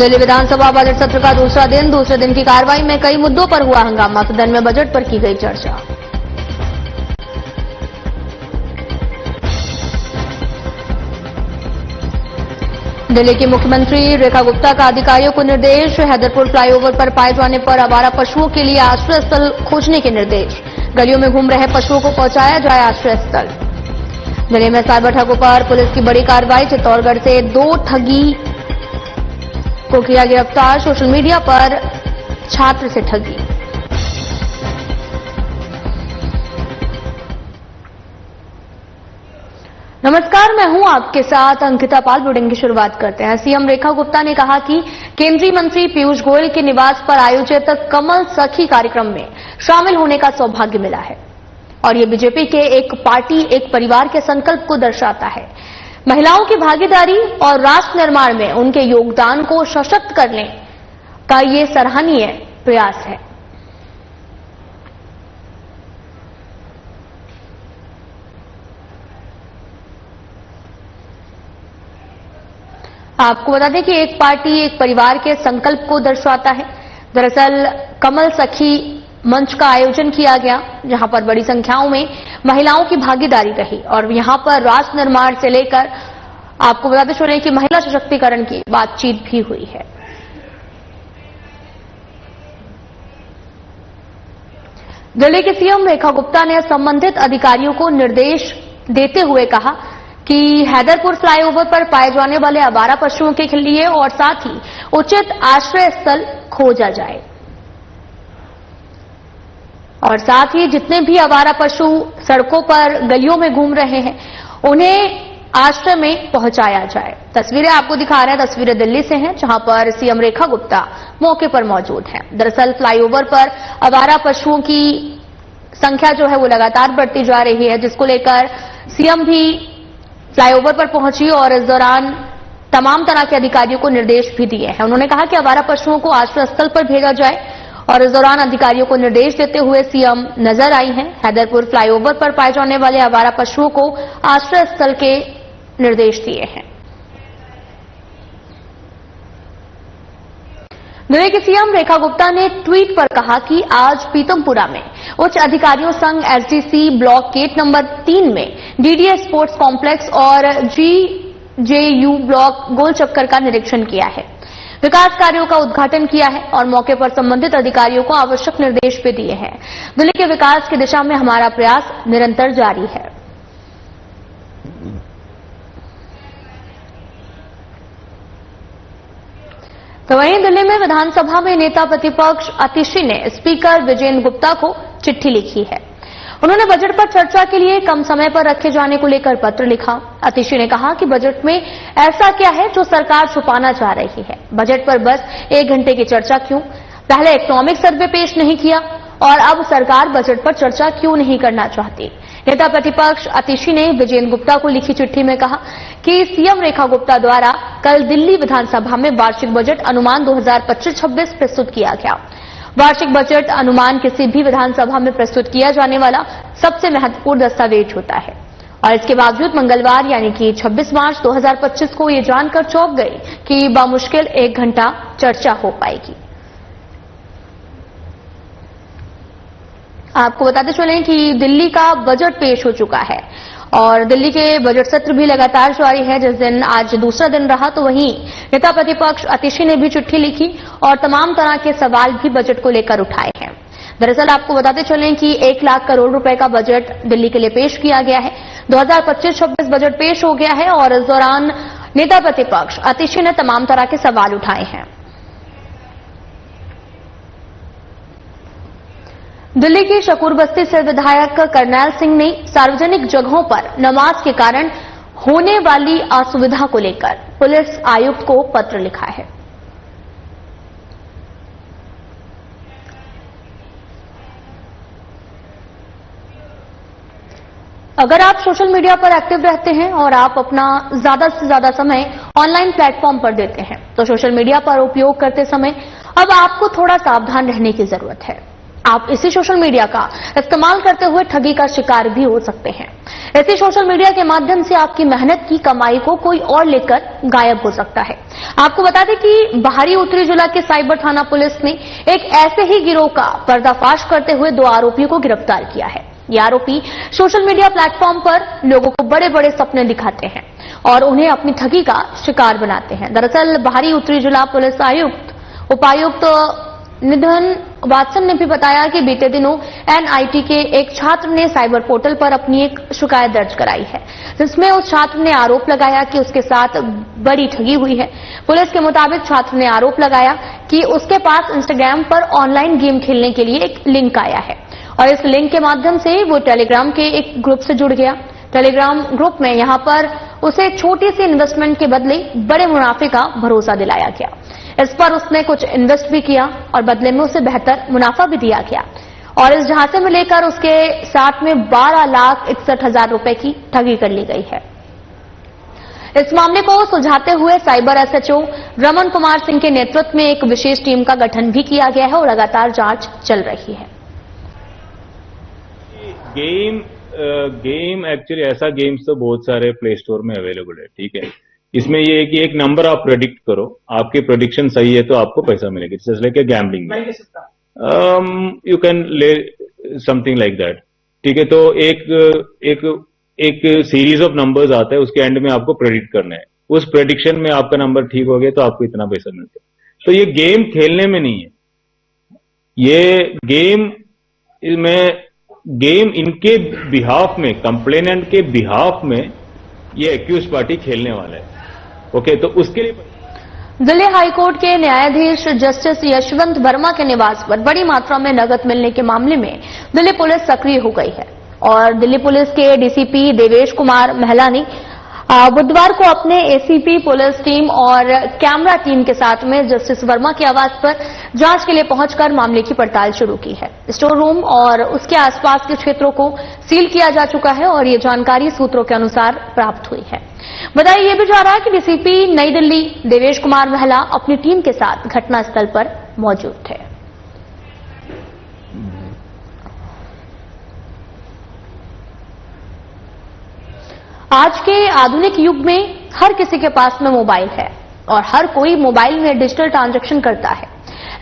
दिल्ली विधानसभा budget सत्र का दूसरे दिन की कार्रवाई में कई मुद्दों पर हुआ हंगामा। सदन में बजट पर की गई चर्चा। दिल्ली की मुख्यमंत्री रेखा गुप्ता का अधिकारियों को निर्देश। हैदरपुर फ्लाईओवर पर पाए जाने पर आवारा पशुओं के लिए आश्रय स्थल खोजने के निर्देश। गलियों में घूम रहे पशुओं को पहुंचाया जाए आश्रय स्थल। दिल्ली में साइबर ठगों पर पुलिस की बड़ी कार्रवाई। चित्तौड़गढ़ से 2 ठगी को किया गिरफ्तार। सोशल मीडिया पर छात्र से ठगी। नमस्कार, मैं हूं आपके साथ अंकिता पाल। बुलेटिन की शुरुआत करते हैं। सीएम रेखा गुप्ता ने कहा कि केंद्रीय मंत्री पीयूष गोयल के निवास पर आयोजित कमल सखी कार्यक्रम में शामिल होने का सौभाग्य मिला है और ये बीजेपी के एक पार्टी एक परिवार के संकल्प को दर्शाता है। महिलाओं की भागीदारी और राष्ट्र निर्माण में उनके योगदान को सशक्त करने का ये सराहनीय प्रयास है। आपको बता दें कि एक पार्टी एक परिवार के संकल्प को दर्शाता है। दरअसल कमल सखी मंच का आयोजन किया गया, जहां पर बड़ी संख्याओं में महिलाओं की भागीदारी रही और यहां पर राष्ट्र निर्माण से लेकर आपको बताते चले कि महिला सशक्तिकरण की बातचीत भी हुई है। दिल्ली की सीएम रेखा गुप्ता ने संबंधित अधिकारियों को निर्देश देते हुए कहा कि हैदरपुर फ्लाईओवर पर पाए जाने वाले आवारा पशुओं के लिए और साथ ही उचित आश्रय स्थल खोजा जाए और साथ ही जितने भी आवारा पशु सड़कों पर गलियों में घूम रहे हैं उन्हें आश्रय में पहुंचाया जाए। तस्वीरें आपको दिखा रहे हैं, तस्वीरें दिल्ली से हैं, जहां पर सीएम रेखा गुप्ता मौके पर मौजूद हैं। दरअसल फ्लाईओवर पर आवारा पशुओं की संख्या जो है वो लगातार बढ़ती जा रही है, जिसको लेकर सीएम भी फ्लाईओवर पर पहुंची और इस दौरान तमाम तरह के अधिकारियों को निर्देश भी दिए हैं। उन्होंने कहा कि आवारा पशुओं को आश्रय स्थल पर भेजा जाए और इस दौरान अधिकारियों को निर्देश देते हुए सीएम नजर आई हैं। हैदरपुर फ्लाईओवर पर पाए जाने वाले आवारा पशुओं को आश्रय स्थल के निर्देश दिए हैं। दिल्ली की सीएम रेखा गुप्ता ने ट्वीट पर कहा कि आज पीतमपुरा में उच्च अधिकारियों संघ एसडीसी ब्लॉक गेट नंबर 3 में डीडीएस स्पोर्ट्स कॉम्प्लेक्स और जीजेयू ब्लॉक गोल चक्कर का निरीक्षण किया है, विकास कार्यों का उद्घाटन किया है और मौके पर संबंधित अधिकारियों को आवश्यक निर्देश भी दिए हैं। दिल्ली के विकास की दिशा में हमारा प्रयास निरंतर जारी है। तो वहीं दिल्ली में विधानसभा में नेता प्रतिपक्ष अतिशी ने स्पीकर विजेंद्र गुप्ता को चिट्ठी लिखी है। उन्होंने बजट पर चर्चा के लिए कम समय पर रखे जाने को लेकर पत्र लिखा। अतिशी ने कहा कि बजट में ऐसा क्या है जो सरकार छुपाना चाह रही है। बजट पर बस 1 घंटे की चर्चा क्यों? पहले इकोनॉमिक सर्वे पेश नहीं किया और अब सरकार बजट पर चर्चा क्यों नहीं करना चाहती? नेता प्रतिपक्ष अतिशी ने विजेंद्र गुप्ता को लिखी चिट्ठी में कहा कि सीएम रेखा गुप्ता द्वारा कल दिल्ली विधानसभा में वार्षिक बजट अनुमान 2025-26 प्रस्तुत किया गया। वार्षिक बजट अनुमान किसी भी विधानसभा में प्रस्तुत किया जाने वाला सबसे महत्वपूर्ण दस्तावेज होता है और इसके बावजूद मंगलवार यानी कि 26 मार्च 2025 को ये जानकर चौंक गए कि बामुश्किल 1 घंटा चर्चा हो पाएगी। आपको बताते चलें कि दिल्ली का बजट पेश हो चुका है और दिल्ली के बजट सत्र भी लगातार जारी है। जिस दिन आज दूसरा दिन रहा तो वहीं नेता प्रतिपक्ष अतिशी ने भी चिट्ठी लिखी और तमाम तरह के सवाल भी बजट को लेकर उठाए हैं। दरअसल आपको बताते चलें कि 1 लाख करोड़ रुपए का बजट दिल्ली के लिए पेश किया गया है। 2025-26 बजट पेश हो गया है और इस दौरान नेता प्रतिपक्ष अतिशी ने तमाम तरह के सवाल उठाए हैं। दिल्ली की शकूर बस्ती से विधायक करनैल सिंह ने सार्वजनिक जगहों पर नमाज के कारण होने वाली असुविधा को लेकर पुलिस आयुक्त को पत्र लिखा है। अगर आप सोशल मीडिया पर एक्टिव रहते हैं और आप अपना ज्यादा से ज्यादा समय ऑनलाइन प्लेटफॉर्म पर देते हैं तो सोशल मीडिया पर उपयोग करते समय अब आपको थोड़ा सावधान रहने की जरूरत है। आप इसी सोशल मीडिया का इस्तेमाल करते हुए ठगी का शिकार भी हो सकते हैं। इसी सोशल मीडिया के माध्यम से आपकी मेहनत की कमाई को कोई और लेकर गायब हो सकता है। आपको बता दें कि बाहरी उत्तरी जिला के साइबर थाना पुलिस ने एक ऐसे ही गिरोह का पर्दाफाश करते हुए 2 आरोपियों को गिरफ्तार किया है। ये आरोपी सोशल मीडिया प्लेटफॉर्म पर लोगों को बड़े बड़े सपने दिखाते हैं और उन्हें अपनी ठगी का शिकार बनाते हैं। दरअसल बाहरी उत्तरी जिला पुलिस उपायुक्त निधन वात्सन ने भी बताया कि बीते दिनों एनआईटी के एक छात्र ने साइबर पोर्टल पर अपनी एक शिकायत दर्ज कराई है, जिसमें उस छात्र ने आरोप लगाया कि उसके साथ बड़ी ठगी हुई है। पुलिस के मुताबिक छात्र ने आरोप लगाया कि उसके पास इंस्टाग्राम पर ऑनलाइन गेम खेलने के लिए एक लिंक आया है और इस लिंक के माध्यम से वो टेलीग्राम के एक ग्रुप से जुड़ गया। टेलीग्राम ग्रुप में यहां पर उसे छोटी सी इन्वेस्टमेंट के बदले बड़े मुनाफे का भरोसा दिलाया गया। इस पर उसने कुछ इन्वेस्ट भी किया और बदले में उसे बेहतर मुनाफा भी दिया गया और इस झांसे में लेकर उसके साथ में 12,61,000 रुपए की ठगी कर ली गई है। इस मामले को सुलझाते हुए साइबर एसएचओ रमन कुमार सिंह के नेतृत्व में एक विशेष टीम का गठन भी किया गया है और लगातार जांच चल रही है। गेम एक्चुअली ऐसा गेम्स तो बहुत सारे प्ले स्टोर में अवेलेबल है, ठीक है। इसमें ये है कि एक नंबर आप प्रेडिक्ट करो, आपकी प्रेडिक्शन सही है तो आपको पैसा मिलेगा, जैसे लाइक गैम्बलिंग में यू कैन ले समथिंग लाइक दैट, ठीक है। तो एक सीरीज ऑफ नंबर्स आता है, उसके एंड में आपको प्रेडिक्ट करना है, उस प्रेडिक्शन में आपका नंबर ठीक हो गया तो आपको इतना पैसा मिलता है। तो ये गेम खेलने में नहीं है, ये गेम इनके बिहाफ में, कंप्लेनेंट के बिहाफ में ये एक्यूज पार्टी खेलने वाला है। ओके, तो उसके लिए दिल्ली हाईकोर्ट के न्यायाधीश जस्टिस यशवंत वर्मा के निवास पर बड़ी मात्रा में नकद मिलने के मामले में दिल्ली पुलिस सक्रिय हो गई है और दिल्ली पुलिस के डीसीपी देवेश कुमार महला ने बुधवार को अपने एसीपी पुलिस टीम और कैमरा टीम के साथ में जस्टिस वर्मा के आवास पर जांच के लिए पहुंचकर मामले की पड़ताल शुरू की है। स्टोर रूम और उसके आसपास के क्षेत्रों को सील किया जा चुका है और ये जानकारी सूत्रों के अनुसार प्राप्त हुई है। बताया यह भी जा रहा है कि डीसीपी नई दिल्ली देवेश कुमार महला अपनी टीम के साथ घटनास्थल पर मौजूद थे। आज के आधुनिक युग में हर किसी के पास में मोबाइल है और हर कोई मोबाइल में डिजिटल ट्रांजैक्शन करता है।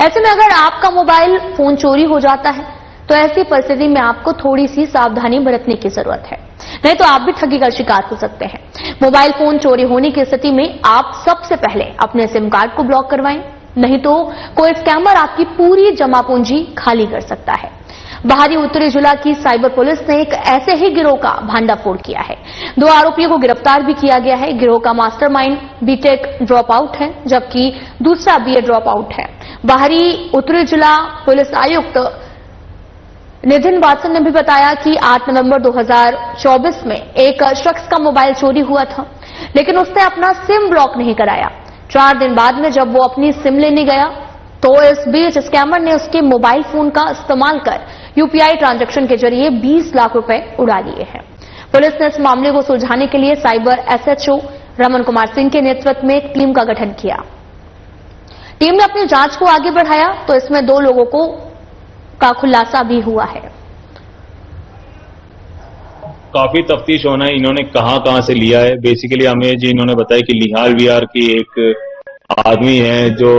ऐसे में अगर आपका मोबाइल फोन चोरी हो जाता है तो ऐसी परिस्थिति में आपको थोड़ी सी सावधानी बरतने की जरूरत है, नहीं तो आप भी ठगी का शिकार हो सकते हैं। मोबाइल फोन चोरी होने की स्थिति में आप सबसे पहले अपने सिम कार्ड को ब्लॉक करवाएं, नहीं तो कोई स्कैमर आपकी पूरी जमा पूंजी खाली कर सकता है। बाहरी उत्तरी जिला की साइबर पुलिस ने एक ऐसे ही गिरोह का भांडाफोड़ किया है। 2 आरोपियों को गिरफ्तार भी किया गया है। गिरोह का मास्टरमाइंड बीटेक ड्रॉप आउट है, जबकि दूसरा बीए ड्रॉप आउट है। बाहरी उत्तरी जिला पुलिस आयुक्त नितिन वात्सन ने भी बताया कि 8 नवंबर 2024 में एक शख्स का मोबाइल चोरी हुआ था, लेकिन उसने अपना सिम ब्लॉक नहीं कराया। 4 दिन बाद में जब वो अपनी सिम लेने गया तो इस बीच स्कैमर ने उसके मोबाइल फोन का इस्तेमाल कर यूपीआई ट्रांजैक्शन के जरिए 20 लाख रुपए उड़ा लिए हैं। पुलिस ने इस मामले को सुलझाने के लिए साइबर एसएचओ रमन कुमार सिंह के नेतृत्व में एक टीम का गठन किया। टीम ने अपनी जांच को आगे बढ़ाया तो इसमें 2 लोगों का खुलासा भी हुआ है। काफी तफ्तीश होना है, इन्होंने कहां से लिया है। बेसिकली हमें जी इन्होंने बताया कि लिहाल विहार की एक आदमी है जो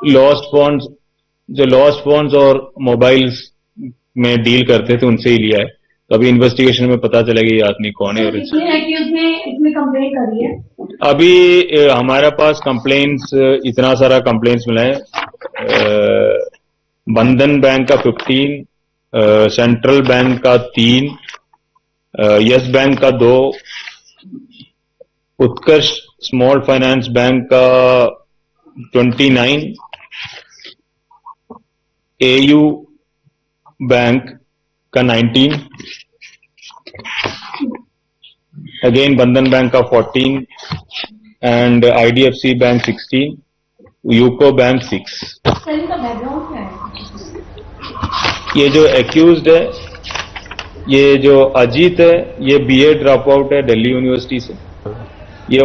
लॉस्ट फंड्स और मोबाइल्स में डील करते थे, उनसे ही लिया है। तो अभी इन्वेस्टिगेशन में पता चलेगा ये आदमी कौन है। और इसमें कंप्लेंट करी है। अभी हमारे पास कंप्लेंट्स, इतना सारा कंप्लेंट्स मिला है। बंधन बैंक का 15, सेंट्रल बैंक का 3, यस बैंक का 2, उत्कर्ष स्मॉल फाइनेंस बैंक का 29, एयू बैंक का 19, अगेन बंधन बैंक का 14 and IDFC bank 16, UCO bank 6। इनका बैकग्राउंड क्या है? ये जो एक्यूज्ड है, ये जो अजीत है, ये बीए ड्रॉप आउट है दिल्ली यूनिवर्सिटी से। ये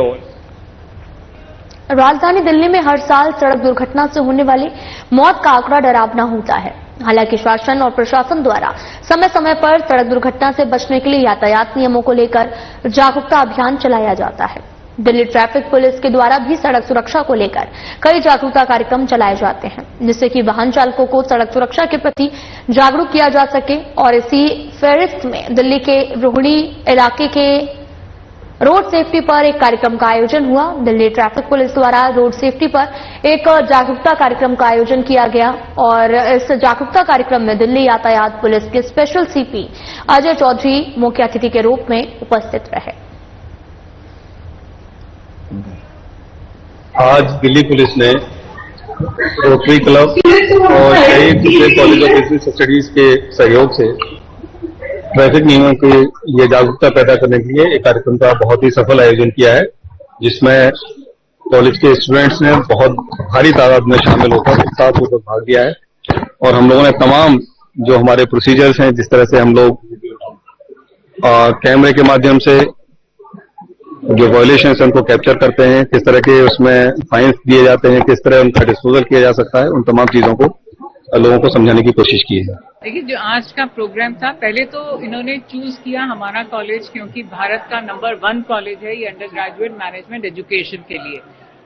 राजधानी दिल्ली में हर साल सड़क दुर्घटना से होने वाली मौत का आंकड़ा डरावना होता है। हालांकि शासन और प्रशासन द्वारा समय समय पर सड़क दुर्घटना से बचने के लिए यातायात नियमों को लेकर जागरूकता अभियान चलाया जाता है। दिल्ली ट्रैफिक पुलिस के द्वारा भी सड़क सुरक्षा को लेकर कई जागरूकता कार्यक्रम चलाए जाते हैं, जिससे कि वाहन चालकों को सड़क सुरक्षा के प्रति जागरूक किया जा सके। और इसी फेरिस्त में दिल्ली के रोहिणी इलाके के रोड सेफ्टी पर एक कार्यक्रम का आयोजन हुआ। दिल्ली ट्रैफिक पुलिस द्वारा रोड सेफ्टी पर एक जागरूकता कार्यक्रम का आयोजन किया गया और इस जागरूकता कार्यक्रम में दिल्ली यातायात पुलिस के स्पेशल सीपी अजय चौधरी मुख्य अतिथि के रूप में उपस्थित रहे। आज दिल्ली पुलिस ने रोटरी क्लब और कई दूसरे कॉलेज ऑफ बिजनेस स्टडीज के सहयोग से ट्रैफिक नियमों की ये जागरूकता पैदा करने के लिए एक कार्यक्रम का बहुत ही सफल आयोजन किया है, जिसमें कॉलेज के स्टूडेंट्स ने बहुत भारी तादाद में शामिल होकर उत्साहपूर्वक भाग लिया है। और हम लोगों ने तमाम जो हमारे प्रोसीजर्स हैं, जिस तरह से हम लोग कैमरे के माध्यम से जो वायलेशन है उनको कैप्चर करते हैं, किस तरह के उसमें फाइन्स दिए जाते हैं, किस तरह उनका डिस्पोजल किया जा सकता है, उन तमाम चीजों को लोगों को समझाने की कोशिश की है। देखिए, जो आज का प्रोग्राम था, पहले तो इन्होंने चूज किया हमारा कॉलेज क्योंकि भारत का नंबर 1 कॉलेज है ये अंडर ग्रेजुएट मैनेजमेंट एजुकेशन के लिए,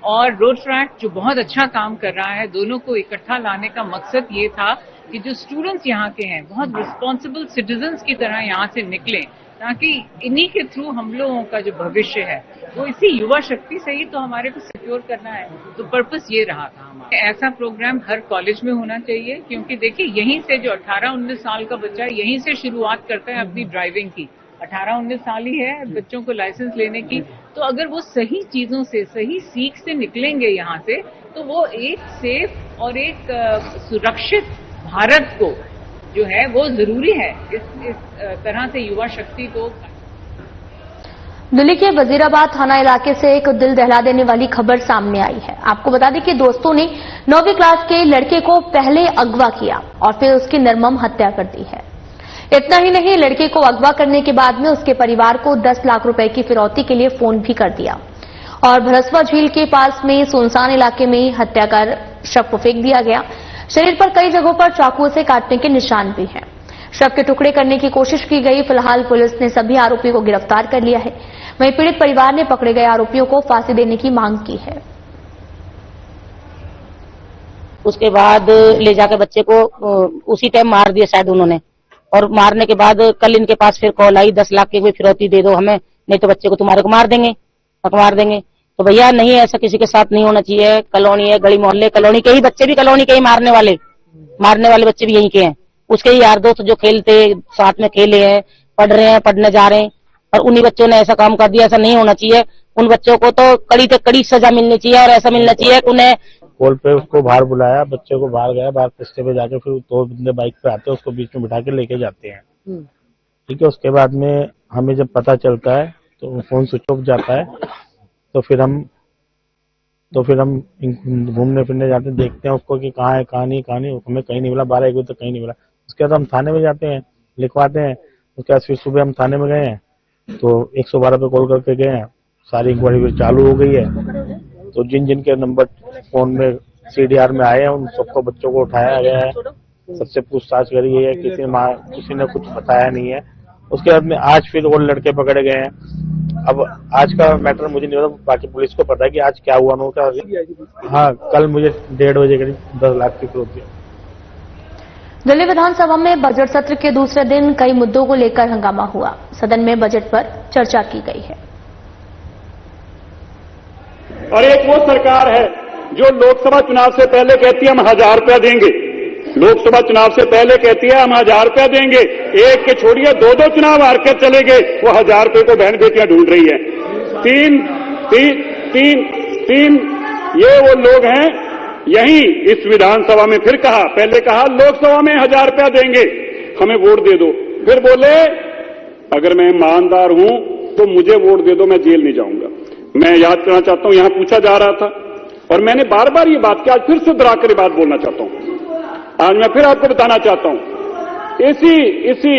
और रोड ट्रैक जो बहुत अच्छा काम कर रहा है, दोनों को इकट्ठा लाने का मकसद ये था कि जो स्टूडेंट्स यहाँ के हैं बहुत रिस्पॉन्सिबल सिटीजन्स की तरह यहाँ से निकलें, ताकि इन्हीं के थ्रू हम लोगों का जो भविष्य है वो इसी युवा शक्ति से ही तो हमारे को सिक्योर करना है। तो पर्पस ये रहा था हमारा। ऐसा प्रोग्राम हर कॉलेज में होना चाहिए, क्योंकि देखिए यहीं से जो 18-19 साल का बच्चा है यहीं से शुरुआत करता है अपनी ड्राइविंग की। 18-19 साल ही है बच्चों को लाइसेंस लेने की। तो अगर वो सही चीजों से, सही सीख से निकलेंगे यहाँ से, तो वो एक सेफ और एक सुरक्षित भारत को जो है वो जरूरी है। इस तरह से युवा शक्ति को। दिल्ली के वजीराबाद थाना इलाके से एक दिल दहला देने वाली खबर सामने आई है। आपको बता दें कि दोस्तों ने 9वीं क्लास के लड़के को पहले अगवा किया और फिर उसकी निर्मम हत्या कर दी है। इतना ही नहीं, लड़के को अगवा करने के बाद में उसके परिवार को 10 लाख रुपए की फिरौती के लिए फोन भी कर दिया और भरसवा झील के पास में सुनसान इलाके में हत्या कर शव को फेंक दिया गया। शरीर पर कई जगहों पर चाकुओं से काटने के निशान भी हैं। शव के टुकड़े करने की कोशिश की गई। फिलहाल पुलिस ने सभी आरोपियों को गिरफ्तार कर लिया है। वहीं पीड़ित परिवार ने पकड़े गए आरोपियों को फांसी देने की मांग की है। उसके बाद ले जाकर बच्चे को उसी टाइम मार दिया शायद उन्होंने, और मारने के बाद कल इनके पास फिर कॉल आई 10 लाख की कोई फिरौती दे दो हमें, नहीं तो बच्चे को तुम्हारे को मार देंगे, मार देंगे। तो भैया नहीं, ऐसा किसी के साथ नहीं होना चाहिए। कॉलोनी है, गली मोहल्ले कॉलोनी के ही बच्चे भी कॉलोनी के ही मारने वाले बच्चे भी यहीं के हैं। उसके ही यार दोस्त जो खेलते साथ में खेले हैं, पढ़ रहे हैं, पढ़ने जा रहे हैं, और उन्हीं बच्चों ने ऐसा काम कर दिया। ऐसा नहीं होना चाहिए। उन बच्चों को तो कड़ी से कड़ी सजा मिलनी चाहिए, और ऐसा मिलना चाहिए कि उन्हें पोल पे उसको बाहर बुलाया, बच्चे को बाहर गया, बाहर पिस्टे पे जाके फिर 2 बंदे बाइक पे आते हैं, उसको बीच में बिठा के लेके जाते हैं। ठीक है, उसके बाद में हमें जब पता चलता है तो फोन स्विच ऑफ जाता है, तो फिर हम घूमने फिरने जाते हैं, देखते हैं उसको कि कहाँ है, कहाँ नहीं, हमें कहीं नहीं मिला। 12-1 बजे तक कहीं नहीं मिला। उसके बाद हम थाने में जाते हैं, लिखवाते हैं। उसके बाद फिर सुबह हम थाने में गए हैं तो 112 पे कॉल करके गए हैं। सारी इंक्वायरी फिर चालू हो गई है। तो जिन के नंबर फोन में CDR में आए हैं उन सबको बच्चों को उठाया गया है, सबसे पूछताछ करी गई है। किसी ने कुछ बताया नहीं है। उसके बाद में आज फिर वो लड़के पकड़े गए हैं। अब आज का मैटर मुझे नहीं पता, बाकी पुलिस को पता है कि आज क्या हुआ उनका। हाँ, कल मुझे 1:30 बजे करीब 10 लाख की फिरौती। दिल्ली विधानसभा में बजट सत्र के दूसरे दिन कई मुद्दों को लेकर हंगामा हुआ। सदन में बजट पर चर्चा की गई है। और एक वो सरकार है जो लोकसभा चुनाव से पहले कहती है हम 1000 रुपया देंगे। लोकसभा चुनाव से पहले कहती है हम 1000 रुपया देंगे। एक के छोड़िए 2 चुनाव हार कर चले गए, वो 1000 रुपये को बहन बेटियां ढूंढ रही है। तीन ये वो लोग हैं। यही इस विधानसभा में फिर कहा, पहले कहा लोकसभा में 1000 रुपया देंगे, हमें वोट दे दो। फिर बोले अगर मैं ईमानदार हूं तो मुझे वोट दे दो, मैं जेल नहीं जाऊंगा। मैं याद करना चाहता हूं, यहां पूछा जा रहा था और मैंने बार बार ये बात की, आज फिर से दोहराकर ये बात बोलना चाहता हूं। आज मैं फिर आपको बताना चाहता हूं, इसी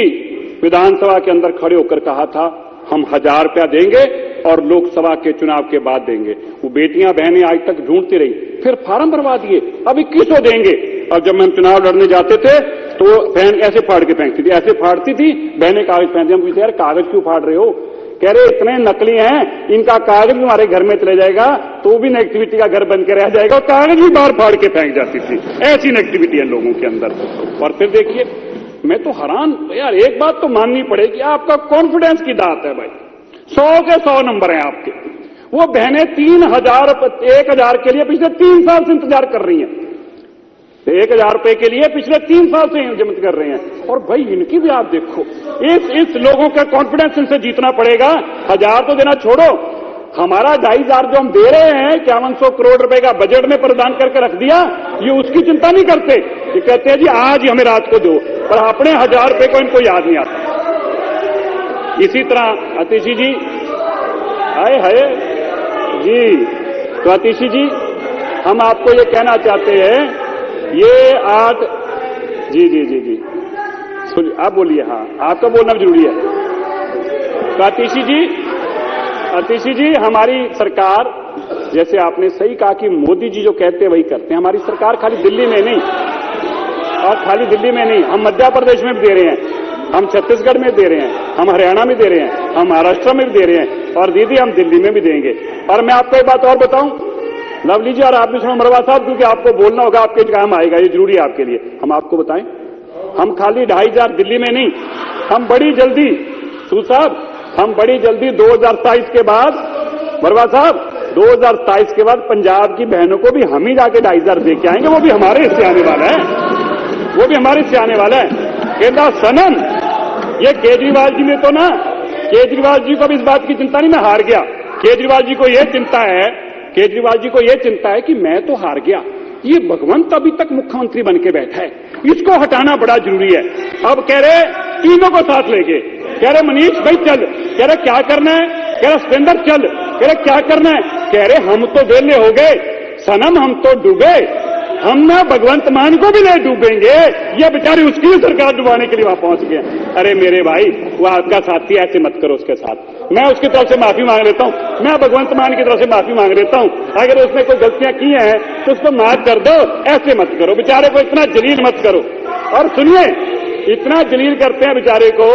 विधानसभा के अंदर खड़े होकर कहा था हम 1000 रुपया देंगे और लोकसभा के चुनाव के बाद देंगे। वो बेटियां बहनें आज तक ढूंढती रही, फिर फार्म भरवा दिए, अब 2100 देंगे। और जब हम चुनाव लड़ने जाते थे तो बहन ऐसे फाड़ के फेंकती थी, ऐसे फाड़ती थी, बहनें कागज फेंकती। हम पूछते यार कागज क्यों फाड़ रहे हो? कह रहे इतने नकली हैं, इनका कागज भी हमारे घर में चले जाएगा तो भी नेगेटिविटी का घर बन के रह जाएगा, और कागज भी बाहर फाड़ के फेंक जाती थी। ऐसी नेगेटिविटी है लोगों के अंदर। और फिर देखिए, मैं तो हैरान यार, एक बात तो माननी पड़ेगी, आपका कॉन्फिडेंस की बात है भाई, 100 के 100 नंबर हैं आपके। वो बहनें 1000 के लिए पिछले 3 साल से इंतजार कर रही हैं, 1000 रुपए के लिए पिछले 3 साल से इंतजार कर रहे हैं। और भाई इनकी भी आप देखो, इस लोगों का कॉन्फिडेंस इनसे जीतना पड़ेगा। 1000 तो देना छोड़ो, हमारा 2500 जो हम दे रहे हैं, 5100 करोड़ रुपए का बजट में प्रदान करके रख दिया, ये उसकी चिंता नहीं करते। ये कहते हैं जी आज ही हमें रात को दो, पर अपने 1000 रुपए को इनको याद नहीं आता। इसी तरह अतिशी जी, हाय जी, तो अतिशी जी हम आपको ये कहना चाहते हैं, ये आज जी जी जी जी सुनिए, आप बोलिए। हाँ, आपका बोलना जरूरी है। तो अतिशी जी हमारी सरकार, जैसे आपने सही कहा कि मोदी जी जो कहते हैं वही करते हैं। हमारी सरकार खाली दिल्ली में नहीं, और खाली दिल्ली में नहीं, हम मध्य प्रदेश में भी दे रहे हैं, हम छत्तीसगढ़ में दे रहे हैं, हम हरियाणा में दे रहे हैं, हम महाराष्ट्र में भी दे रहे हैं, और दीदी हम दिल्ली में भी देंगे। और मैं आपको एक बात और बताऊं, लवली जी और आप भी सुनो मरवा साहब, क्योंकि आपको बोलना होगा, आपके काम आएगा, ये जरूरी है आपके लिए। हम आपको बताएं, हम खाली 2500 दिल्ली में नहीं, हम बड़ी जल्दी, सू साहब, हम बड़ी जल्दी 2027 के बाद, मरवा साहब 2027 के बाद पंजाब की बहनों को भी हम ही जाके 2500 दे के आएंगे। वो भी हमारे हिस्से आने वाला है, वो भी हमारे हिस्से आने वाला है। कहता सनम, ये केजरीवाल जी ने तो ना, केजरीवाल जी को भी इस बात की चिंता नहीं, मैं हार गया। केजरीवाल जी को यह चिंता है, केजरीवाल जी को यह चिंता है कि मैं तो हार गया, ये भगवंत अभी तक मुख्यमंत्री बन के बैठा है, इसको हटाना बड़ा जरूरी है। अब कह रहे तीनों को साथ लेके, कह रहे मनीष भाई चल, कह रहे क्या करना है, कह रहे सुरेंद्र चल, कह रहे क्या करना है, कह रहे हम तो वेले हो गए सनम, हम तो डूबे, हम ना भगवंत मान को भी नहीं डूबेंगे। ये बेचारे उसकी सरकार डुबाने के लिए वहां पहुंच गए। अरे मेरे भाई, वो आपका साथी, ऐसे मत करो उसके साथ। मैं उसकी तरफ से माफी मांग लेता हूं, मैं भगवंत मान की तरफ से माफी मांग लेता हूं। अगर उसने कोई गलतियां की हैं तो उसको माफ कर दो, ऐसे मत करो, बेचारे को इतना जलील मत करो। और सुनिए, इतना जलील करते हैं बेचारे को।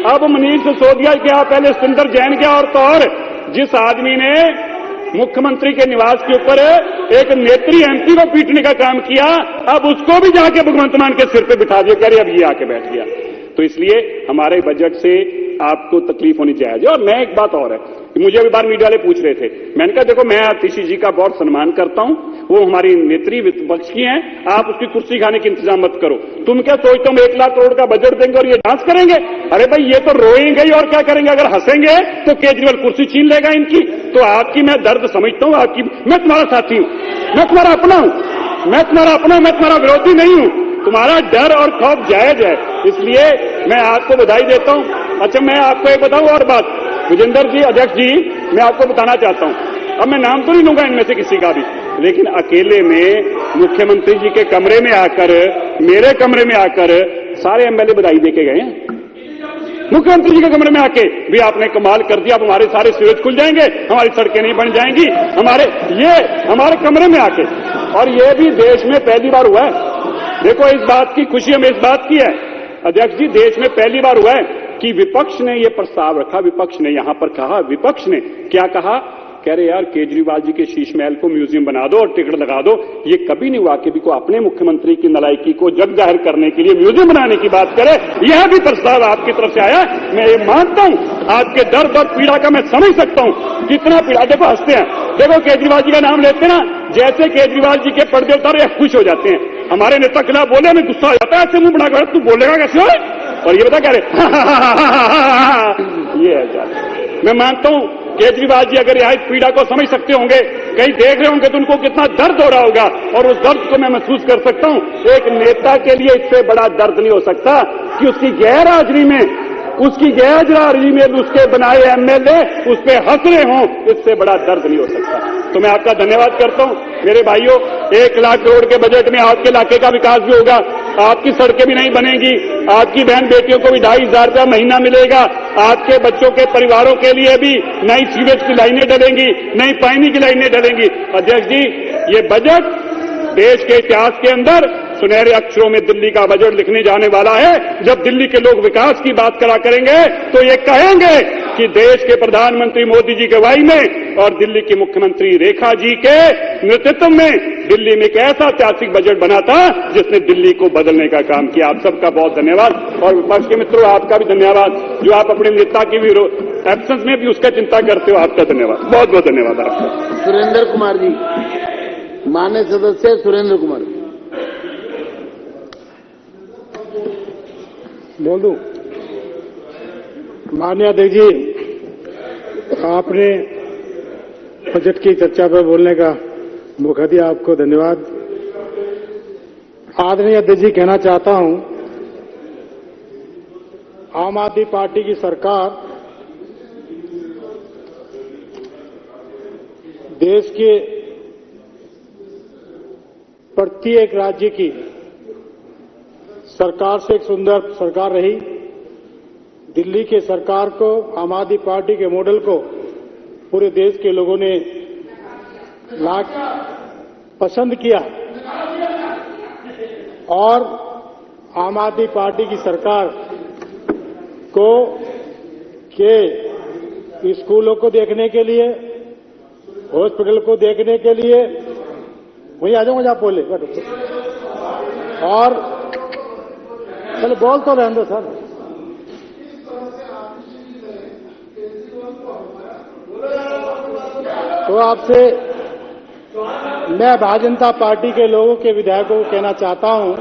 अब मनीष सिसोदिया क्या, पहले सुंदर जैन क्या, और तो और जिस आदमी ने मुख्यमंत्री के निवास के ऊपर एक नेत्री एमपी को पीटने का काम किया, अब उसको भी जाके भगवंत मान के सिर पे बिठा दिया, कह रहे अब ये आके बैठ गया। तो इसलिए हमारे बजट से आपको तकलीफ होनी चाहिए। और मैं एक बात और है, मुझे अभी बार मीडिया वाले पूछ रहे थे, मैंने कहा देखो मैं अतिशी जी का बहुत सम्मान करता हूं, वो हमारी नेत्री विपक्ष की हैं, आप उसकी कुर्सी खाने का इंतजाम मत करो। तुम क्या सोचते हो 1 लाख करोड़ का बजट देंगे और ये डांस करेंगे? अरे भाई ये तो रोएंगे ही, और क्या करेंगे? अगर हंसेंगे तो केजरीवाल कुर्सी छीन लेगा इनकी। तो आपकी मैं दर्द समझता हूं, आपकी, मैं तुम्हारा साथी हूं, मैं तुम्हारा अपना हूं, मैं तुम्हारा अपना हूं, मैं तुम्हारा विरोधी नहीं हूं। तुम्हारा डर और खौफ जायज है, इसलिए मैं आपको बधाई देता हूं। अच्छा, मैं आपको एक बताऊं और बात, विजेंद्र जी, अध्यक्ष जी, मैं आपको बताना चाहता हूं, अब मैं नाम तो नहीं लूंगा इनमें से किसी का भी, लेकिन अकेले में मुख्यमंत्री जी के कमरे में आकर, मेरे कमरे में आकर सारे एमएलए बधाई देके गए हैं। मुख्यमंत्री जी के कमरे में आके भी आपने कमाल कर दिया, अब हमारे सारे सीवेज खुल जाएंगे, हमारी सड़कें नहीं बन जाएंगी, हमारे कमरे में आके। और ये भी देश में पहली बार हुआ है। देखो, इस बात की खुशी हमें इस बात की है अध्यक्ष जी, देश में पहली बार हुआ है कि विपक्ष ने ये प्रस्ताव रखा, विपक्ष ने यहां पर कहा, विपक्ष ने क्या कहा, कह रहे यार केजरीवाल जी के शीश महल को म्यूजियम बना दो और टिकट लगा दो। ये कभी नहीं हुआ कि भी को अपने मुख्यमंत्री की नालायकी को जग जाहिर करने के लिए म्यूजियम बनाने की बात करे। यह भी प्रस्ताव आपकी तरफ से आया, मैं ये मानता हूं, आपके दर्द और पीड़ा का मैं समझ सकता हूं, कितना पीड़ा। देखो हंसते हैं, देखो केजरीवाल जी का नाम लेते ना, जैसे केजरीवाल जी के पर्दे उतारे खुश हो जाते हैं। हमारे नेता खिलाफ बोले हमें गुस्सा आ जाता है, ऐसे मुंह बनाकर तू बोलेगा कैसे हो, और ये बता कह रहे ये है। मैं मानता हूं केजरीवाल जी अगर यह पीड़ा को समझ सकते होंगे, कहीं देख रहे होंगे तो उनको कितना दर्द हो रहा होगा, और उस दर्द को मैं महसूस कर सकता हूं। एक नेता के लिए इससे बड़ा दर्द नहीं हो सकता कि उसकी गैर हाजिरी में, उसके बनाए एमएलए उस पर हंस रहे हों, इससे बड़ा दर्द नहीं हो सकता। तो मैं आपका धन्यवाद करता हूं। मेरे भाइयों, 1 लाख करोड़ के बजट में आपके इलाके का विकास भी होगा, आपकी सड़कें भी नहीं बनेंगी, आपकी बहन बेटियों को भी 2,500 रुपया महीना मिलेगा, आपके बच्चों के परिवारों के लिए भी नई सीवेज की लाइनें डलेंगी, नई पानी की लाइनें डलेंगी। अध्यक्ष जी, ये बजट देश के इतिहास के अंदर सुनहरे अक्षरों में दिल्ली का बजट लिखने जाने वाला है। जब दिल्ली के लोग विकास की बात करा करेंगे तो ये कहेंगे कि देश के प्रधानमंत्री मोदी जी की अगुवाई में और दिल्ली की मुख्यमंत्री रेखा जी के नेतृत्व में दिल्ली में एक ऐसा ऐतिहासिक बजट बना था जिसने दिल्ली को बदलने का काम किया। आप सबका बहुत धन्यवाद और विपक्ष के मित्रों आपका भी धन्यवाद, जो आप अपने नेता की भी एब्सेंस में भी उसका चिंता करते हो। आपका धन्यवाद, बहुत बहुत धन्यवाद आपका। सुरेंद्र कुमार जी, माननीय सदस्य सुरेंद्र कुमार। बोल दूं? माननीय अध्यक्ष जी, आपने बजट की चर्चा पर बोलने का मौका दिया, आपको धन्यवाद। आदरणीय अध्यक्ष जी, कहना चाहता हूं, आम आदमी पार्टी की सरकार देश के प्रत्येक राज्य की सरकार से एक सुंदर सरकार रही। दिल्ली के सरकार को, आम आदमी पार्टी के मॉडल को पूरे देश के लोगों ने पसंद किया और आम आदमी पार्टी की सरकार को के स्कूलों को देखने के लिए, हॉस्पिटल को देखने के लिए, वहीं आ जाऊंगा आप बोले, और चलो बोल तो रहने दो सर। तो आपसे मैं भारतीय जनता पार्टी के लोगों के विधायकों को कहना चाहता हूं,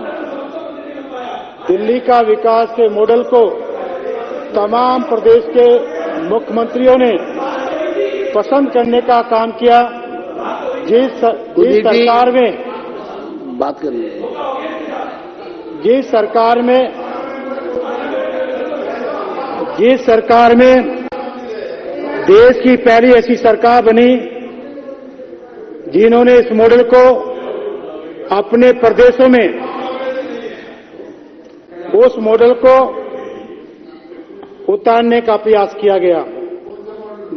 दिल्ली का विकास के मॉडल को तमाम प्रदेश के मुख्यमंत्रियों ने पसंद करने का काम किया। जिस सरकार में बात करिए, जिस सरकार में देश की पहली ऐसी सरकार बनी जिन्होंने इस मॉडल को अपने प्रदेशों में, उस मॉडल को उतारने का प्रयास किया गया।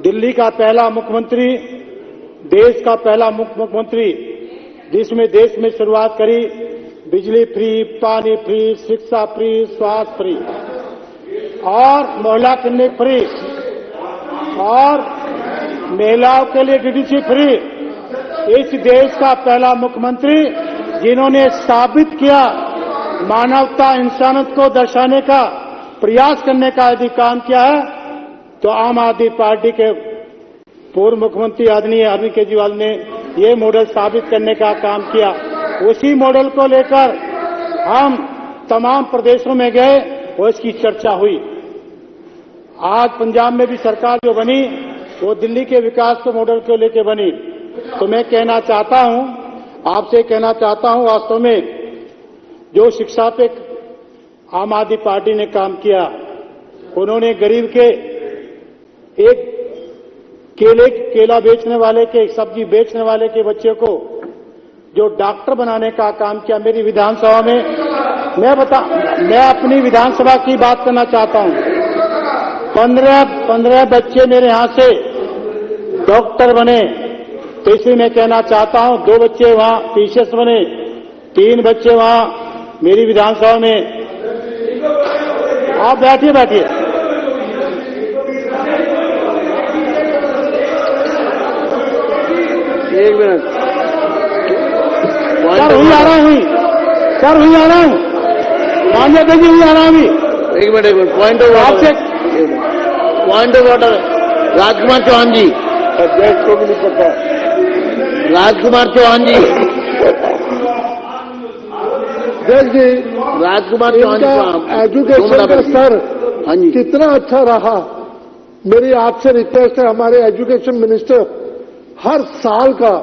दिल्ली का पहला मुख्यमंत्री, देश का पहला मुख्यमंत्री जिसमें देश में शुरुआत करी, बिजली फ्री, पानी फ्री, शिक्षा फ्री, स्वास्थ्य फ्री और महिला क्लिनिक फ्री और महिलाओं के लिए डीडीसी फ्री। इस देश का पहला मुख्यमंत्री जिन्होंने साबित किया मानवता, इंसानियत को दर्शाने का प्रयास करने का यदि काम किया है तो आम आदमी पार्टी के पूर्व मुख्यमंत्री आदरणीय अरविंद केजरीवाल ने ये मॉडल साबित करने का काम किया। उसी मॉडल को लेकर हम तमाम प्रदेशों में गए और इसकी चर्चा हुई। आज पंजाब में भी सरकार जो बनी वो दिल्ली के विकास के मॉडल को लेकर बनी। तो मैं कहना चाहता हूं, आपसे कहना चाहता हूं, वास्तव में जो शिक्षा पे आम आदमी पार्टी ने काम किया, उन्होंने गरीब के एक केला बेचने वाले के, सब्जी बेचने वाले के बच्चे को जो डॉक्टर बनाने का काम किया। मेरी विधानसभा में मैं अपनी विधानसभा की बात करना चाहता हूं। 15 बच्चे मेरे यहां से डॉक्टर बने। तो इसलिए मैं कहना चाहता हूं, 2 बच्चे वहां टीचर्स बने, 3 बच्चे वहां मेरी विधानसभा में। आप बैठिए बैठिए। एक मिनट सर, वही आ रहा हूं, सर वही आ रहा हूं, मान्य अध्यक्ष जी वही आ रहा हूं। एक मिनट पॉइंट ऑफ आपसे पॉइंट ऑफ ऑर्डर। राजकुमार चौहान जी, अध्यक्ष को भी नहीं पता। राजकुमार चौहान जी, अध्यक्ष जी, राजकुमार चौहान जी, एजुकेशन का स्तर हाँ जी, कितना अच्छा रहा। मेरी आपसे रिक्वेस्ट है, हमारे एजुकेशन मिनिस्टर हर साल का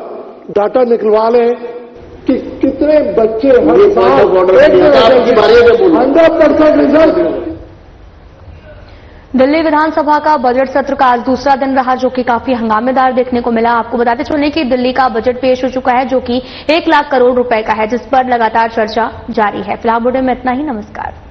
डाटा निकलवा लें कि कितने बच्चे हर साल 100% रिजल्ट। दिल्ली विधानसभा का बजट सत्र का आज दूसरा दिन रहा, जो कि काफी हंगामेदार देखने को मिला। आपको बताते चलें कि दिल्ली का बजट पेश हो चुका है, जो कि 1 लाख करोड़ रुपए का है, जिस पर लगातार चर्चा जारी है। फिलहाल बुलेटिन में इतना ही। नमस्कार।